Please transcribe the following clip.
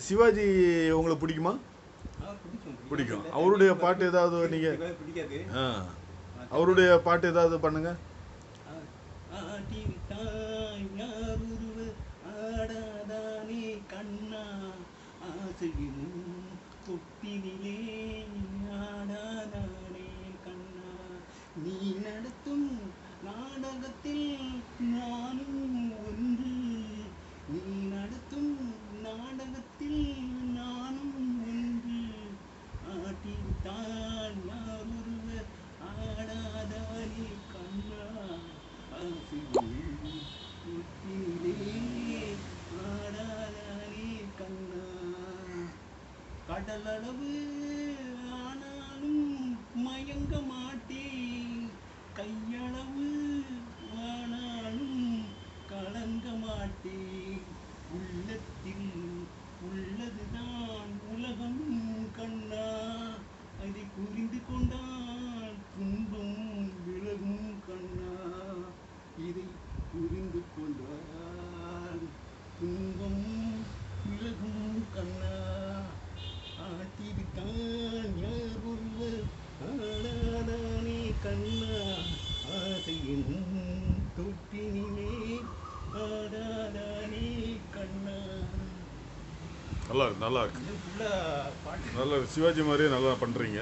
சிவாஜி உங்களுக்கு பிடிக்குமா? பிடிக்கும். அவருடைய பாட்டு ஏதாவது நீங்கள் அவருடைய பாட்டு ஏதாவது பண்ணுங்க. கண்ணா ஆசையும் தொட்டிலே ஆடாதானே கண்ணா நீ நடத்தும் நாடகத்தில் நானும் ஒன்று நீ நடத்தும் நாடகத்தில் நானும் ஒன்று ஆட்டித்தான் யார் ஒருவர் ஆடாதானே கண்ணா ஆசையும் தொட்டிலே ஆடாதானே கண்ணா கடலளவு ஆனாலும் மயங்க மாட்டேன் கையளவு ஆனாலும் கலங்க மாட்டேன் உள்ளத்தில் உள்ளதுதான் உலகம் கண்ணா அதை புரிந்து கொண்டால் துன்பம் விலகும் கண்ணா இதை புரிந்து கொண்டால் துன்பம் விலகும் கண்ணா ஆட்டிவிட்டான் யார் ஒருவர் ஆடாதானே கண்ணா ஆசையின் தொட்டினிலே ஆடாதானே கண்ணா. நல்லா இருக்கு. நல்லா சிவாஜி மாதிரியே நல்லா பண்ணுறீங்க.